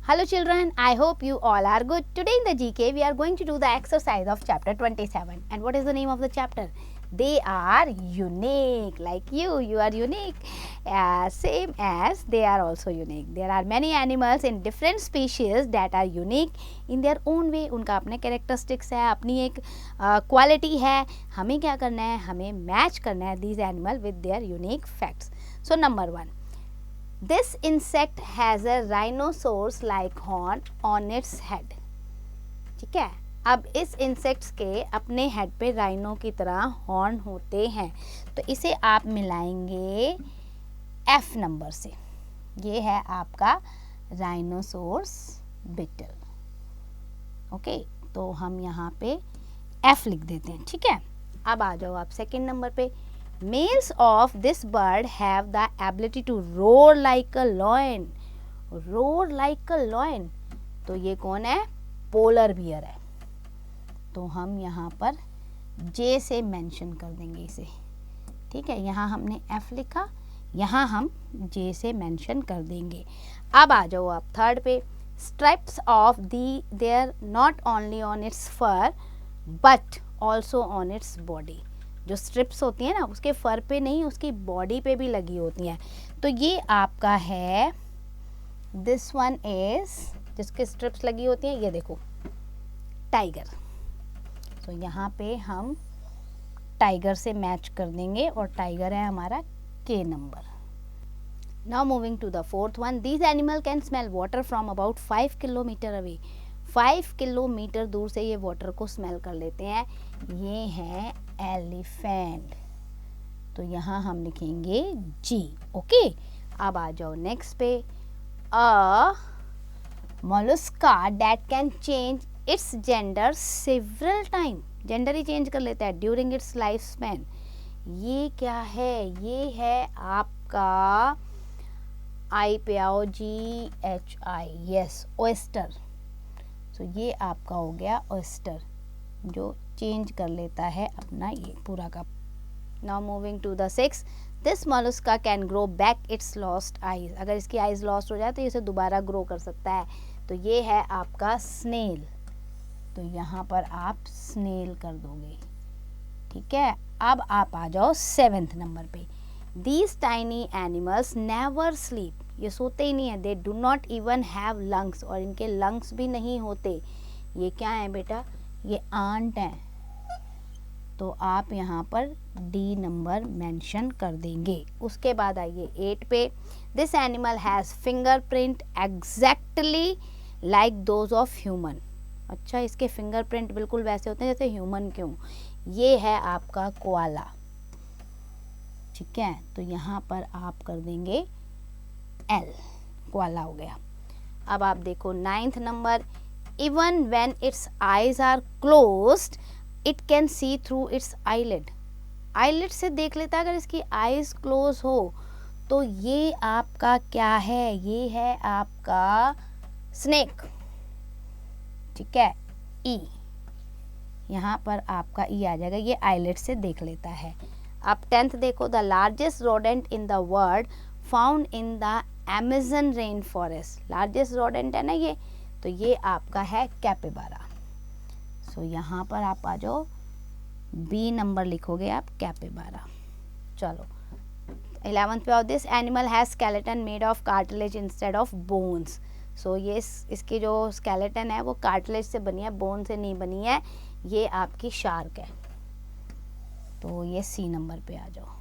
Hello children, I hope you all are good. Today in the GK we are going to do the exercise of chapter 27. And what is the name of the chapter? They are unique. Like you are unique. Same as they are also unique. There are many animals in different species that are unique in their own way. उनका अपने characteristics है, अपनी एक quality है. हमें क्या करना है? हमें match करना है these animal with their unique facts. So number 1. This insect has a rhinoceros like horn on its head. ठीक है, अब इस इंसेक्ट्स के अपने हेड पे राइनो की तरह हॉर्न होते हैं, तो इसे आप मिलाएंगे F नंबर से. ये है आपका राइनोसोर्स बिटल. ओके, तो हम यहाँ पे F लिख देते हैं. ठीक है, अब आ जाओ आप सेकेंड नंबर पे. Males of this bird have the ability to roar like a lion. Roar like a lion. तो ये कौन है? पोलर बियर है. तो हम यहाँ पर J से मेंशन कर देंगे इसे. ठीक है, यहाँ हमने F लिखा, यहाँ हम J से मेंशन कर देंगे. अब आ जाओ आप थर्ड पे. Stripes of there not only on its fur but also on its body. जो स्ट्रिप्स होती हैं ना, उसके फर पे नहीं, उसकी बॉडी पे भी लगी होती हैं. तो ये आपका है, दिस वन इज, जिसके स्ट्रिप्स लगी होती हैं, ये देखो, टाइगर. तो यहाँ पे हम टाइगर से मैच कर देंगे और टाइगर है हमारा K number. Now moving to the fourth one. These animal can smell water from about 5 kilometre away. 5 kilometre दूर से ये वाटर को स्मेल कर लेते हैं. ये है एलिफेंट. तो यहाँ हम लिखेंगे G. ओके, अब आ जाओ नेक्स्ट पे. A mollusca that can change its gender several time. Gender ही चेंज कर लेता है ड्यूरिंग इट्स लाइफ स्पैन. ये क्या है? ये है आपका आई पे आओ, GHI. Yes, oyster. तो ये आपका हो गया ओएस्टर, जो चेंज कर लेता है अपना ये पूरा का. Now moving to the 6. This mollusca can grow back its lost eyes. अगर इसकी आईज लॉस्ट हो जाए तो इसे दोबारा ग्रो कर सकता है. तो ये है आपका स्नेल. तो यहाँ पर आप स्नेल कर दोगे. ठीक है, अब आप आ जाओ 7th नंबर पे. These tiny animals never sleep. ये सोते ही नहीं है. They do not even have lungs. और इनके लंग्स भी नहीं होते. ये क्या है बेटा? ये आंट हैं. तो आप यहाँ पर D नंबर मेंशन कर देंगे. उसके बाद आइए 8 पे. This animal has fingerprint exactly like those of human. अच्छा, इसके फिंगरप्रिंट बिल्कुल वैसे होते हैं जैसे ह्यूमन के हों. ये है आपका कोआला. ठीक है, तो यहाँ पर आप कर देंगे L. कोआला हो गया. अब आप देखो 9th number. Even when its eyes are closed, it can see through its eyelid. eyelid से देख लेता है अगर इसकी eyes close हो. तो ये आपका क्या है? ये है आपका snake. ठीक है, E. यहाँ पर आपका E आ जाएगा. ये eyelid से देख लेता है. अब 10th देखो. The largest rodent in the world found in the Amazon rainforest. largest rodent है ना ये, तो ये आपका है कैपिबारा. सो यहाँ पर आप आ जाओ, B नंबर लिखोगे आप, कैपिबारा. चलो 11th पे आओ. This animal has skeleton made of cartilage instead of bones. So ये इसकी जो स्केलेटन है वो कार्टिलेज से बनी है, बोन से नहीं बनी है. ये आपकी शार्क है. तो ये C नंबर पे आ जाओ.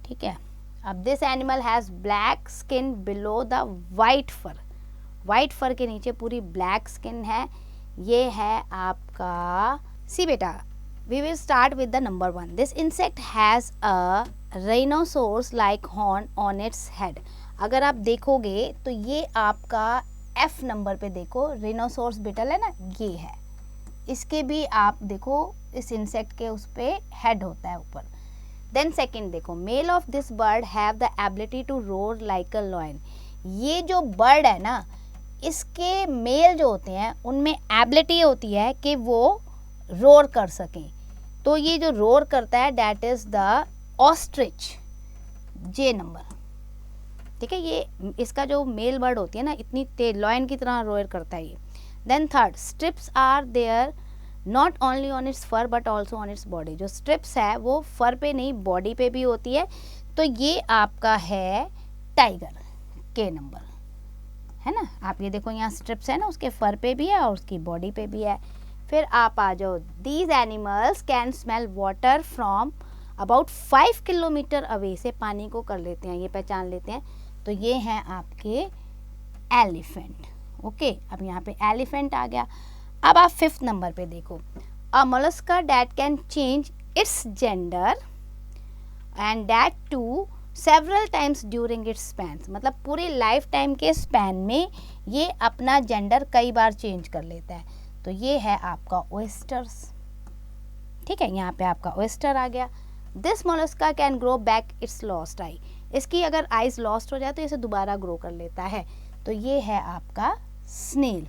ठीक है, अब this animal has black skin below the white fur. White fur के नीचे पूरी ब्लैक स्किन है. ये है आपका सी बेटा. We will start with the number 1. This insect has a rhinoceros like horn on its head. अगर आप देखोगे तो ये आपका F नंबर पे देखो, राइनोसोर्स बिटल है ना, ये है. इसके भी आप देखो, इस इंसेक्ट के उस पे हेड होता है ऊपर. देन सेकेंड देखो. Male of this bird have the ability to roar like a lion. ये जो बर्ड है ना, इसके मेल जो होते हैं उनमें एबिलिटी होती है कि वो रोर कर सकें. तो ये जो रोर करता है, that is the ostrich. J number. ठीक है, ये इसका जो मेल बर्ड होती है ना, इतनी तेज लॉयन की तरह रोयर करता है ये। Then third, stripes are there not only on its fur but also on its body. जो स्ट्रिप्स है वो फर पे नहीं बॉडी पे भी होती है। तो ये आपका है टाइगर, के नंबर, है ना। आप ये देखो यहाँ स्ट्रिप्स है ना, उसके फर पे भी है और उसकी बॉडी पे भी है। फिर आप आ जाओ, these animals can smell water from about 5 kilometre away, से पानी को कर लेते हैं, ये पहचान लेते हैं। तो ये हैं आपके एलिफेंट। ओके, अब यहाँ पे एलिफेंट आ गया। अब आप 5th नंबर पे देखो, a mollusca that can change its gender and that too several times during its span. मतलब पूरे लाइफ टाइम के स्पैन में ये अपना जेंडर कई बार चेंज कर लेता है। तो ये है आपका ओयस्टर्स। ठीक है, यहाँ पे आपका ओयस्टर आ गया। This mollusca can grow back its lost I. इसकी अगर आइज लॉस्ट हो जाए तो इसे दोबारा ग्रो कर लेता है। तो ये है आपका स्नेल।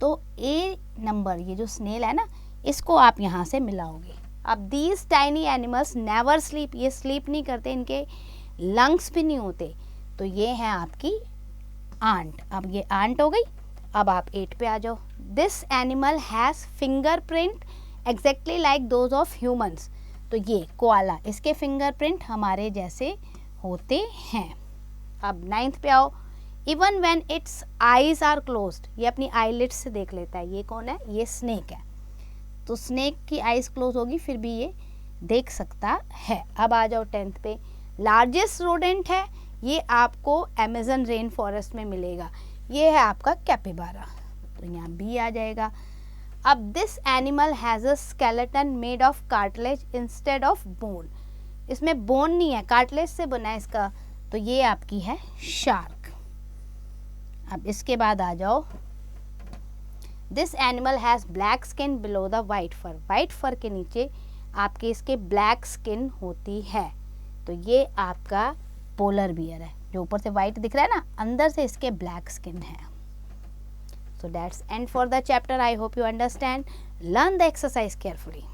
तो ए नंबर, ये जो स्नेल है ना, इसको आप यहाँ से मिलाओगे। अब these tiny animals never sleep, ये स्लीप नहीं करते, इनके लंग्स भी नहीं होते। तो ये है आपकी आंट। अब ये आंट हो गई। अब आप 8 पे आ जाओ। This animal has fingerprint exactly like those of humans. तो ये कोआला, इसके फिंगरप्रिंट हमारे जैसे होते हैं। अब 9th पे आओ, even when its eyes are closed, ये अपनी आईलिड्स से देख लेता है। ये कौन है? ये स्नेक है। तो स्नेक की आईज क्लोज होगी फिर भी ये देख सकता है। अब आ जाओ 10th पे, लार्जेस्ट रोडेंट है, ये आपको अमेजन रेन फॉरेस्ट में मिलेगा। ये है आपका कैपिबारा। तो यहाँ बी आ जाएगा। अब this animal has a skeleton made of cartilage instead of bone. इसमें बोन नहीं है, कार्टिलेज से बना है इसका। तो ये आपकी है शार्क। अब इसके बाद आ जाओ, this animal has black skin below the white fur. White fur के नीचे आपके इसके ब्लैक स्किन होती है। तो ये आपका पोलर बियर है, जो ऊपर से वाइट दिख रहा है ना, अंदर से इसके ब्लैक स्किन है। So that's end for the chapter. I hope you understand. Learn the exercise carefully.